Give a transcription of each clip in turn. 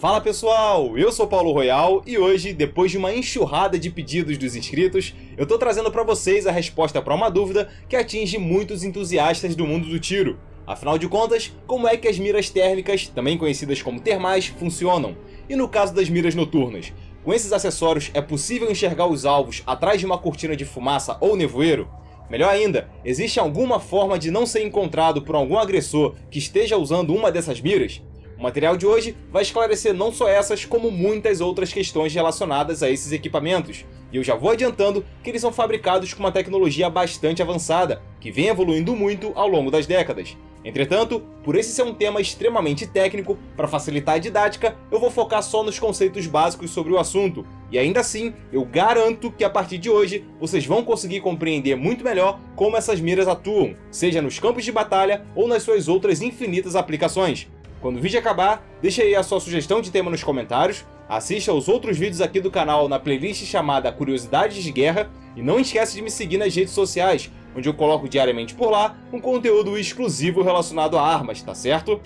Fala pessoal, eu sou Paulo Royal e hoje, depois de uma enxurrada de pedidos dos inscritos, eu tô trazendo para vocês a resposta para uma dúvida que atinge muitos entusiastas do mundo do tiro. Afinal de contas, como é que as miras térmicas, também conhecidas como termais, funcionam? E no caso das miras noturnas, com esses acessórios é possível enxergar os alvos atrás de uma cortina de fumaça ou nevoeiro? Melhor ainda, existe alguma forma de não ser encontrado por algum agressor que esteja usando uma dessas miras? O material de hoje vai esclarecer não só essas, como muitas outras questões relacionadas a esses equipamentos. E eu já vou adiantando que eles são fabricados com uma tecnologia bastante avançada, que vem evoluindo muito ao longo das décadas. Entretanto, por esse ser um tema extremamente técnico, para facilitar a didática, eu vou focar só nos conceitos básicos sobre o assunto. E ainda assim, eu garanto que a partir de hoje, vocês vão conseguir compreender muito melhor como essas miras atuam, seja nos campos de batalha ou nas suas outras infinitas aplicações. Quando o vídeo acabar, deixa aí a sua sugestão de tema nos comentários, assista aos outros vídeos aqui do canal na playlist chamada Curiosidades de Guerra e não esquece de me seguir nas redes sociais, onde eu coloco diariamente por lá um conteúdo exclusivo relacionado a armas, tá certo?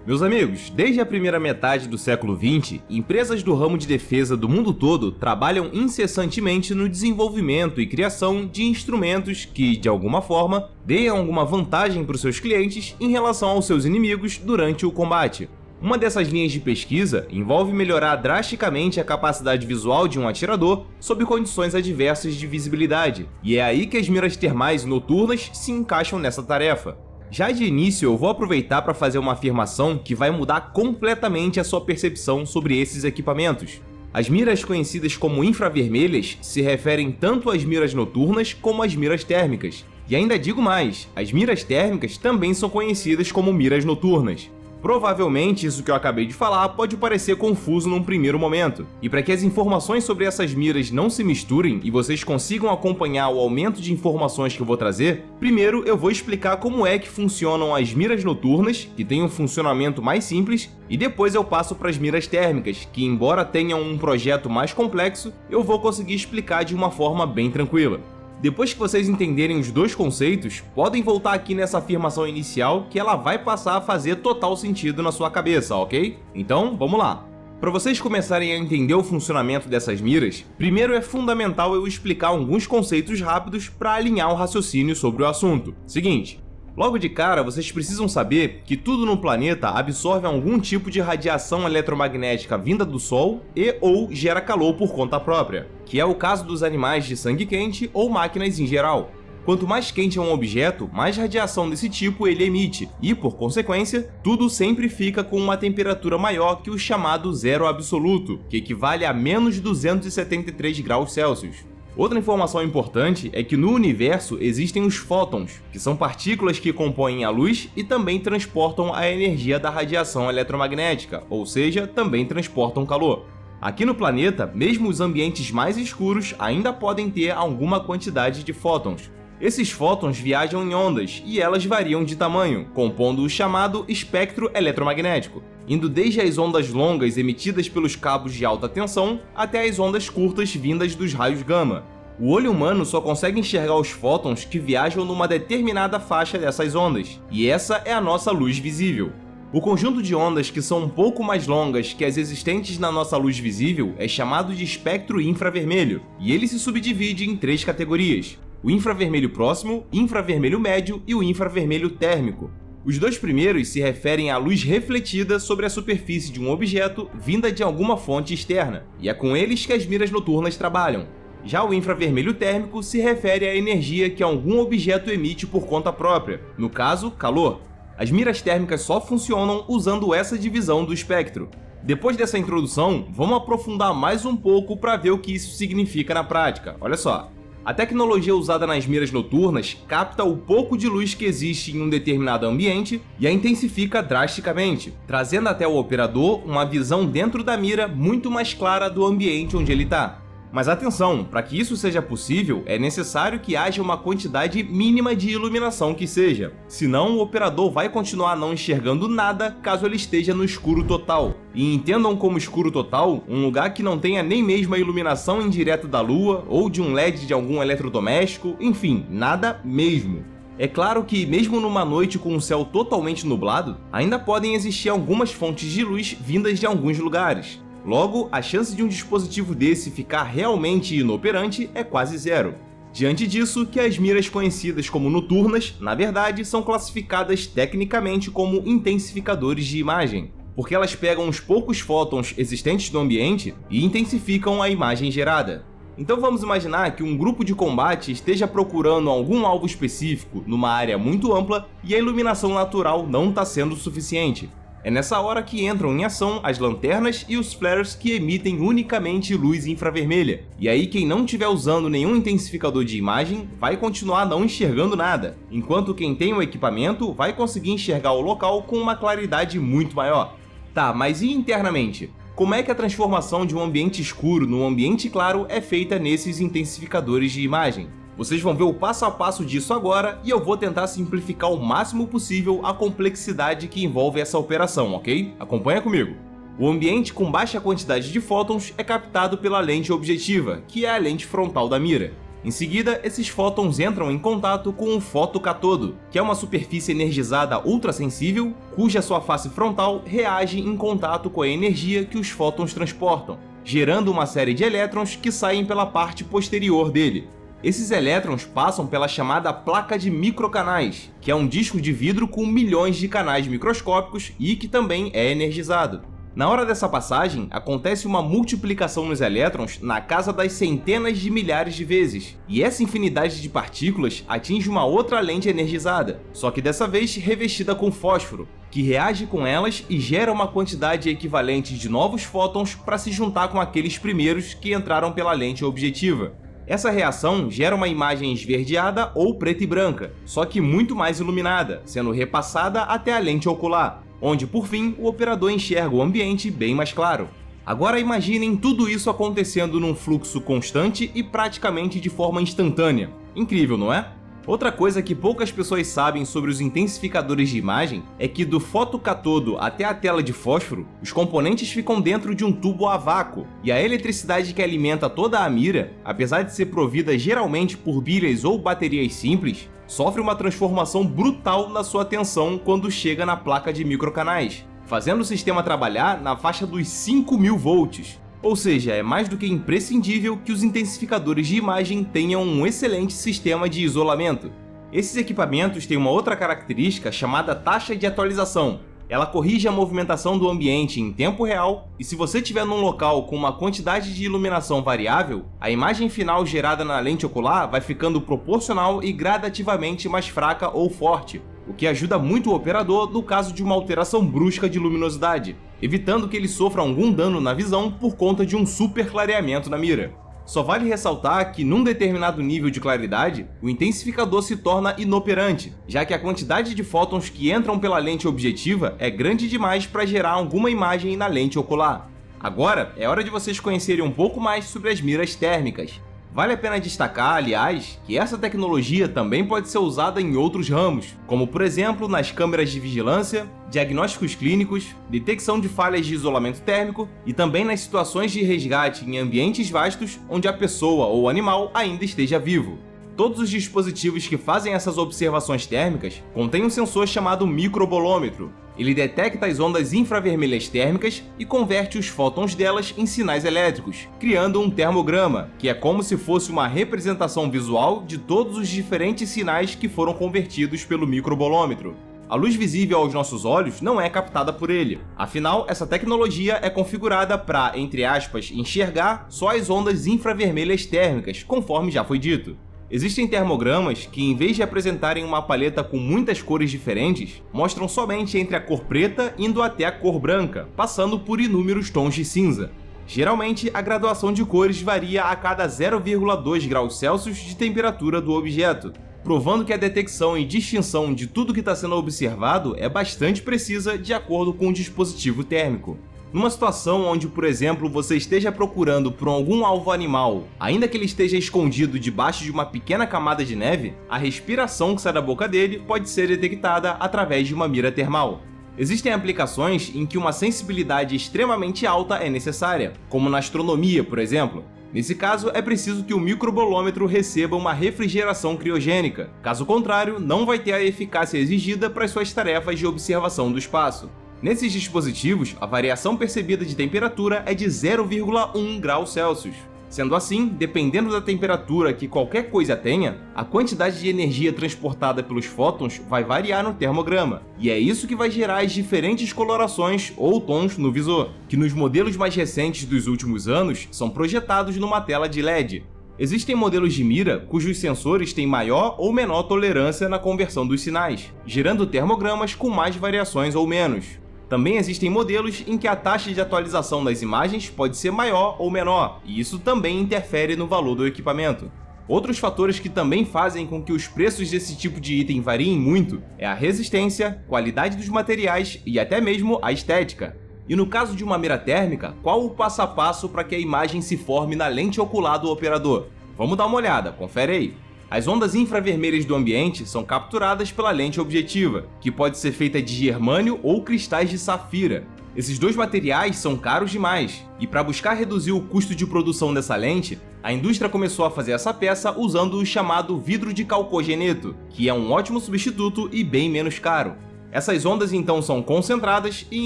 Meus amigos, desde a primeira metade do século XX, empresas do ramo de defesa do mundo todo trabalham incessantemente no desenvolvimento e criação de instrumentos que, de alguma forma, deem alguma vantagem para os seus clientes em relação aos seus inimigos durante o combate. Uma dessas linhas de pesquisa envolve melhorar drasticamente a capacidade visual de um atirador sob condições adversas de visibilidade, e é aí que as miras termais noturnas se encaixam nessa tarefa. Já de início, eu vou aproveitar para fazer uma afirmação que vai mudar completamente a sua percepção sobre esses equipamentos. As miras conhecidas como infravermelhas se referem tanto às miras noturnas como às miras térmicas. E ainda digo mais, as miras térmicas também são conhecidas como miras noturnas. Provavelmente isso que eu acabei de falar pode parecer confuso num primeiro momento, e para que as informações sobre essas miras não se misturem e vocês consigam acompanhar o aumento de informações que eu vou trazer, primeiro eu vou explicar como é que funcionam as miras noturnas, que têm um funcionamento mais simples, e depois eu passo para as miras térmicas, que embora tenham um projeto mais complexo, eu vou conseguir explicar de uma forma bem tranquila. Depois que vocês entenderem os dois conceitos, podem voltar aqui nessa afirmação inicial que ela vai passar a fazer total sentido na sua cabeça, ok? Então, vamos lá! Para vocês começarem a entender o funcionamento dessas miras, primeiro é fundamental eu explicar alguns conceitos rápidos para alinhar o raciocínio sobre o assunto. Seguinte, logo de cara vocês precisam saber que tudo no planeta absorve algum tipo de radiação eletromagnética vinda do Sol e ou gera calor por conta própria, que é o caso dos animais de sangue quente ou máquinas em geral. Quanto mais quente é um objeto, mais radiação desse tipo ele emite, e, por consequência, tudo sempre fica com uma temperatura maior que o chamado zero absoluto, que equivale a menos 273 graus Celsius. Outra informação importante é que no universo existem os fótons, que são partículas que compõem a luz e também transportam a energia da radiação eletromagnética, ou seja, também transportam calor. Aqui no planeta, mesmo os ambientes mais escuros ainda podem ter alguma quantidade de fótons. Esses fótons viajam em ondas e elas variam de tamanho, compondo o chamado espectro eletromagnético, indo desde as ondas longas emitidas pelos cabos de alta tensão até as ondas curtas vindas dos raios gama. O olho humano só consegue enxergar os fótons que viajam numa determinada faixa dessas ondas, e essa é a nossa luz visível. O conjunto de ondas que são um pouco mais longas que as existentes na nossa luz visível é chamado de espectro infravermelho, e ele se subdivide em três categorias: o infravermelho próximo, infravermelho médio e o infravermelho térmico. Os dois primeiros se referem à luz refletida sobre a superfície de um objeto vinda de alguma fonte externa, e é com eles que as miras noturnas trabalham. Já o infravermelho térmico se refere à energia que algum objeto emite por conta própria, no caso, calor. As miras térmicas só funcionam usando essa divisão do espectro. Depois dessa introdução, vamos aprofundar mais um pouco para ver o que isso significa na prática. Olha só. A tecnologia usada nas miras noturnas capta o pouco de luz que existe em um determinado ambiente e a intensifica drasticamente, trazendo até o operador uma visão dentro da mira muito mais clara do ambiente onde ele está. Mas atenção, para que isso seja possível, é necessário que haja uma quantidade mínima de iluminação que seja, senão o operador vai continuar não enxergando nada caso ele esteja no escuro total. E entendam como escuro total um lugar que não tenha nem mesmo a iluminação indireta da lua ou de um LED de algum eletrodoméstico, enfim, nada mesmo. É claro que, mesmo numa noite com o céu totalmente nublado, ainda podem existir algumas fontes de luz vindas de alguns lugares. Logo, a chance de um dispositivo desse ficar realmente inoperante é quase zero. Diante disso, que as miras conhecidas como noturnas, na verdade, são classificadas tecnicamente como intensificadores de imagem, porque elas pegam os poucos fótons existentes no ambiente e intensificam a imagem gerada. Então vamos imaginar que um grupo de combate esteja procurando algum alvo específico numa área muito ampla e a iluminação natural não está sendo suficiente. É nessa hora que entram em ação as lanternas e os flares que emitem unicamente luz infravermelha. E aí quem não estiver usando nenhum intensificador de imagem vai continuar não enxergando nada, enquanto quem tem o equipamento vai conseguir enxergar o local com uma claridade muito maior. Tá, mas e internamente? Como é que a transformação de um ambiente escuro num ambiente claro é feita nesses intensificadores de imagem? Vocês vão ver o passo a passo disso agora e eu vou tentar simplificar o máximo possível a complexidade que envolve essa operação, ok? Acompanha comigo. O ambiente com baixa quantidade de fótons é captado pela lente objetiva, que é a lente frontal da mira. Em seguida, esses fótons entram em contato com o fotocatodo, que é uma superfície energizada ultrassensível, cuja sua face frontal reage em contato com a energia que os fótons transportam, gerando uma série de elétrons que saem pela parte posterior dele. Esses elétrons passam pela chamada placa de microcanais, que é um disco de vidro com milhões de canais microscópicos e que também é energizado. Na hora dessa passagem, acontece uma multiplicação nos elétrons na casa das centenas de milhares de vezes, e essa infinidade de partículas atinge uma outra lente energizada, só que dessa vez revestida com fósforo, que reage com elas e gera uma quantidade equivalente de novos fótons para se juntar com aqueles primeiros que entraram pela lente objetiva. Essa reação gera uma imagem esverdeada ou preta e branca, só que muito mais iluminada, sendo repassada até a lente ocular, onde por fim o operador enxerga o ambiente bem mais claro. Agora imaginem tudo isso acontecendo num fluxo constante e praticamente de forma instantânea. Incrível, não é? Outra coisa que poucas pessoas sabem sobre os intensificadores de imagem é que do fotocatodo até a tela de fósforo, os componentes ficam dentro de um tubo a vácuo, e a eletricidade que alimenta toda a mira, apesar de ser provida geralmente por pilhas ou baterias simples, sofre uma transformação brutal na sua tensão quando chega na placa de microcanais, fazendo o sistema trabalhar na faixa dos 5.000 volts. Ou seja, é mais do que imprescindível que os intensificadores de imagem tenham um excelente sistema de isolamento. Esses equipamentos têm uma outra característica chamada taxa de atualização. Ela corrige a movimentação do ambiente em tempo real, e se você estiver num local com uma quantidade de iluminação variável, a imagem final gerada na lente ocular vai ficando proporcional e gradativamente mais fraca ou forte, o que ajuda muito o operador no caso de uma alteração brusca de luminosidade, evitando que ele sofra algum dano na visão por conta de um super clareamento na mira. Só vale ressaltar que num determinado nível de claridade, o intensificador se torna inoperante, já que a quantidade de fótons que entram pela lente objetiva é grande demais para gerar alguma imagem na lente ocular. Agora é hora de vocês conhecerem um pouco mais sobre as miras térmicas. Vale a pena destacar, aliás, que essa tecnologia também pode ser usada em outros ramos, como por exemplo nas câmeras de vigilância, diagnósticos clínicos, detecção de falhas de isolamento térmico e também nas situações de resgate em ambientes vastos onde a pessoa ou animal ainda esteja vivo. Todos os dispositivos que fazem essas observações térmicas contêm um sensor chamado microbolômetro. Ele detecta as ondas infravermelhas térmicas e converte os fótons delas em sinais elétricos, criando um termograma, que é como se fosse uma representação visual de todos os diferentes sinais que foram convertidos pelo microbolômetro. A luz visível aos nossos olhos não é captada por ele. Afinal, essa tecnologia é configurada para, entre aspas, enxergar só as ondas infravermelhas térmicas, conforme já foi dito. Existem termogramas que, em vez de apresentarem uma paleta com muitas cores diferentes, mostram somente entre a cor preta indo até a cor branca, passando por inúmeros tons de cinza. Geralmente, a graduação de cores varia a cada 0,2 graus Celsius de temperatura do objeto, provando que a detecção e distinção de tudo que está sendo observado é bastante precisa de acordo com o dispositivo térmico. Numa situação onde, por exemplo, você esteja procurando por algum alvo animal, ainda que ele esteja escondido debaixo de uma pequena camada de neve, a respiração que sai da boca dele pode ser detectada através de uma mira termal. Existem aplicações em que uma sensibilidade extremamente alta é necessária, como na astronomia, por exemplo. Nesse caso, é preciso que o microbolômetro receba uma refrigeração criogênica. Caso contrário, não vai ter a eficácia exigida para suas tarefas de observação do espaço. Nesses dispositivos, a variação percebida de temperatura é de 0,1 graus Celsius. Sendo assim, dependendo da temperatura que qualquer coisa tenha, a quantidade de energia transportada pelos fótons vai variar no termograma, e é isso que vai gerar as diferentes colorações ou tons no visor, que nos modelos mais recentes dos últimos anos são projetados numa tela de LED. Existem modelos de mira cujos sensores têm maior ou menor tolerância na conversão dos sinais, gerando termogramas com mais variações ou menos. Também existem modelos em que a taxa de atualização das imagens pode ser maior ou menor, e isso também interfere no valor do equipamento. Outros fatores que também fazem com que os preços desse tipo de item variem muito é a resistência, qualidade dos materiais e até mesmo a estética. E no caso de uma mira térmica, qual o passo a passo para que a imagem se forme na lente ocular do operador? Vamos dar uma olhada, confere aí. As ondas infravermelhas do ambiente são capturadas pela lente objetiva, que pode ser feita de germânio ou cristais de safira. Esses dois materiais são caros demais, e para buscar reduzir o custo de produção dessa lente, a indústria começou a fazer essa peça usando o chamado vidro de calcogeneto, que é um ótimo substituto e bem menos caro. Essas ondas então são concentradas e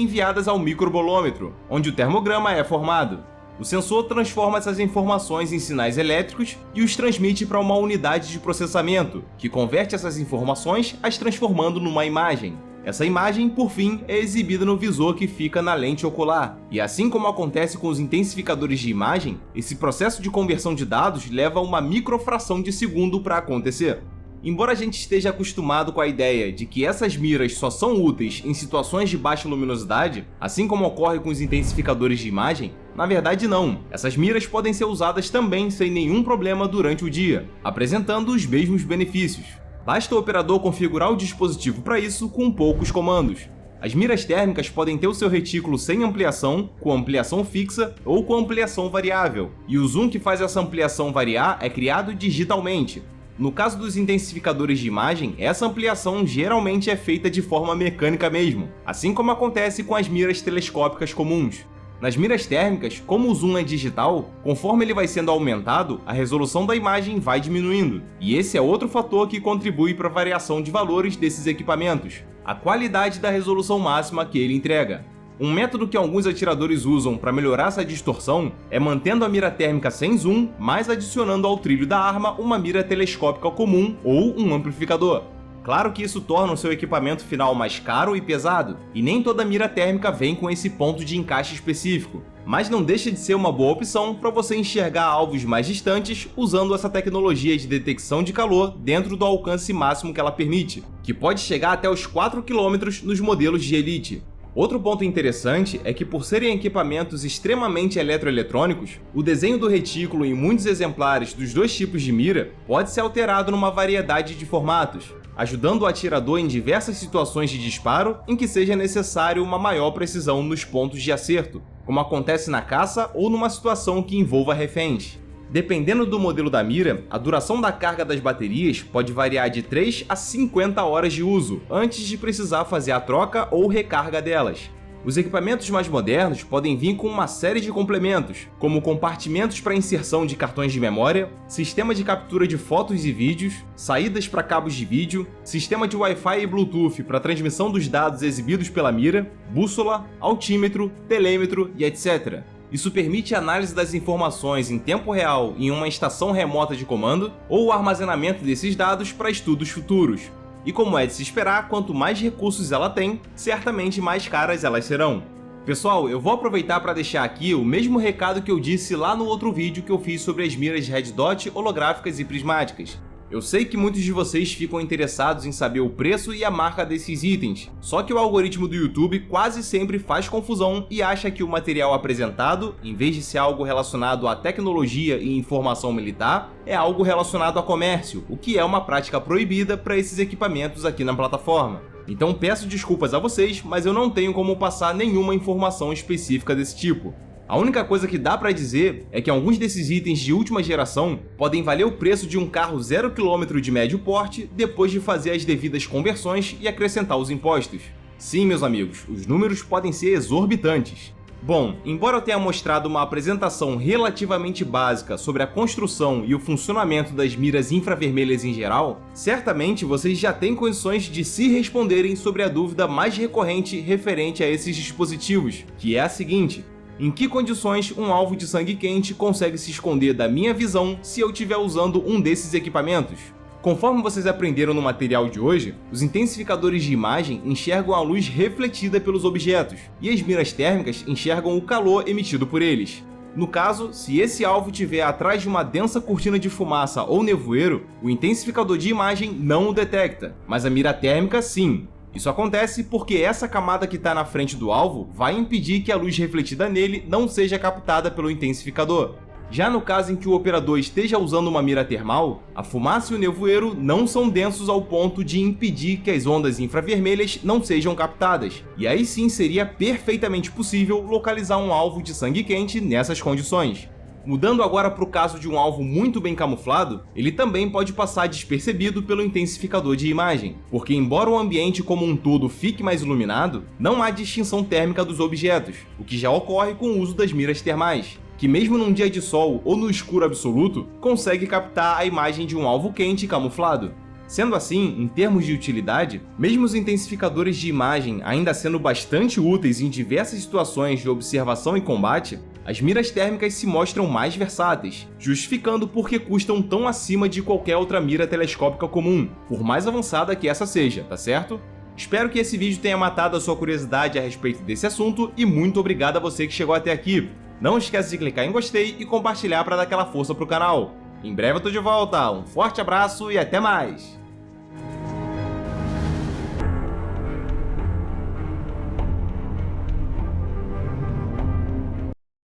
enviadas ao microbolômetro, onde o termograma é formado. O sensor transforma essas informações em sinais elétricos e os transmite para uma unidade de processamento, que converte essas informações, as transformando numa imagem. Essa imagem, por fim, é exibida no visor que fica na lente ocular. E assim como acontece com os intensificadores de imagem, esse processo de conversão de dados leva uma microfração de segundo para acontecer. Embora a gente esteja acostumado com a ideia de que essas miras só são úteis em situações de baixa luminosidade, assim como ocorre com os intensificadores de imagem, na verdade não. Essas miras podem ser usadas também sem nenhum problema durante o dia, apresentando os mesmos benefícios. Basta o operador configurar o dispositivo para isso com poucos comandos. As miras térmicas podem ter o seu retículo sem ampliação, com ampliação fixa ou com ampliação variável, e o zoom que faz essa ampliação variar é criado digitalmente. No caso dos intensificadores de imagem, essa ampliação geralmente é feita de forma mecânica mesmo, assim como acontece com as miras telescópicas comuns. Nas miras térmicas, como o zoom é digital, conforme ele vai sendo aumentado, a resolução da imagem vai diminuindo, e esse é outro fator que contribui para a variação de valores desses equipamentos, a qualidade da resolução máxima que ele entrega. Um método que alguns atiradores usam para melhorar essa distorção é mantendo a mira térmica sem zoom, mas adicionando ao trilho da arma uma mira telescópica comum ou um amplificador. Claro que isso torna o seu equipamento final mais caro e pesado, e nem toda mira térmica vem com esse ponto de encaixe específico, mas não deixa de ser uma boa opção para você enxergar alvos mais distantes usando essa tecnologia de detecção de calor dentro do alcance máximo que ela permite, que pode chegar até os 4 km nos modelos de Elite. Outro ponto interessante é que, por serem equipamentos extremamente eletroeletrônicos, o desenho do retículo em muitos exemplares dos dois tipos de mira pode ser alterado numa variedade de formatos, ajudando o atirador em diversas situações de disparo em que seja necessário uma maior precisão nos pontos de acerto, como acontece na caça ou numa situação que envolva reféns. Dependendo do modelo da mira, a duração da carga das baterias pode variar de 3 a 50 horas de uso, antes de precisar fazer a troca ou recarga delas. Os equipamentos mais modernos podem vir com uma série de complementos, como compartimentos para inserção de cartões de memória, sistema de captura de fotos e vídeos, saídas para cabos de vídeo, sistema de Wi-Fi e Bluetooth para transmissão dos dados exibidos pela mira, bússola, altímetro, telêmetro e etc. Isso permite a análise das informações em tempo real em uma estação remota de comando ou o armazenamento desses dados para estudos futuros. E como é de se esperar, quanto mais recursos ela tem, certamente mais caras elas serão. Pessoal, eu vou aproveitar para deixar aqui o mesmo recado que eu disse lá no outro vídeo que eu fiz sobre as miras Red Dot holográficas e prismáticas. Eu sei que muitos de vocês ficam interessados em saber o preço e a marca desses itens, só que o algoritmo do YouTube quase sempre faz confusão e acha que o material apresentado, em vez de ser algo relacionado à tecnologia e informação militar, é algo relacionado a comércio, o que é uma prática proibida para esses equipamentos aqui na plataforma. Então peço desculpas a vocês, mas eu não tenho como passar nenhuma informação específica desse tipo. A única coisa que dá pra dizer é que alguns desses itens de última geração podem valer o preço de um carro 0 km de médio porte depois de fazer as devidas conversões e acrescentar os impostos. Sim, meus amigos, os números podem ser exorbitantes. Bom, embora eu tenha mostrado uma apresentação relativamente básica sobre a construção e o funcionamento das miras infravermelhas em geral, certamente vocês já têm condições de se responderem sobre a dúvida mais recorrente referente a esses dispositivos, que é a seguinte: em que condições um alvo de sangue quente consegue se esconder da minha visão se eu estiver usando um desses equipamentos? Conforme vocês aprenderam no material de hoje, os intensificadores de imagem enxergam a luz refletida pelos objetos, e as miras térmicas enxergam o calor emitido por eles. No caso, se esse alvo estiver atrás de uma densa cortina de fumaça ou nevoeiro, o intensificador de imagem não o detecta, mas a mira térmica sim. Isso acontece porque essa camada que está na frente do alvo vai impedir que a luz refletida nele não seja captada pelo intensificador. Já no caso em que o operador esteja usando uma mira termal, a fumaça e o nevoeiro não são densos ao ponto de impedir que as ondas infravermelhas não sejam captadas, e aí sim seria perfeitamente possível localizar um alvo de sangue quente nessas condições. Mudando agora para o caso de um alvo muito bem camuflado, ele também pode passar despercebido pelo intensificador de imagem, porque embora o ambiente como um todo fique mais iluminado, não há distinção térmica dos objetos, o que já ocorre com o uso das miras termais, que mesmo num dia de sol ou no escuro absoluto, consegue captar a imagem de um alvo quente camuflado. Sendo assim, em termos de utilidade, mesmo os intensificadores de imagem ainda sendo bastante úteis em diversas situações de observação e combate, as miras térmicas se mostram mais versáteis, justificando por que custam tão acima de qualquer outra mira telescópica comum, por mais avançada que essa seja, tá certo? Espero que esse vídeo tenha matado a sua curiosidade a respeito desse assunto e muito obrigado a você que chegou até aqui. Não esquece de clicar em gostei e compartilhar para dar aquela força pro canal. Em breve eu tô de volta, um forte abraço e até mais!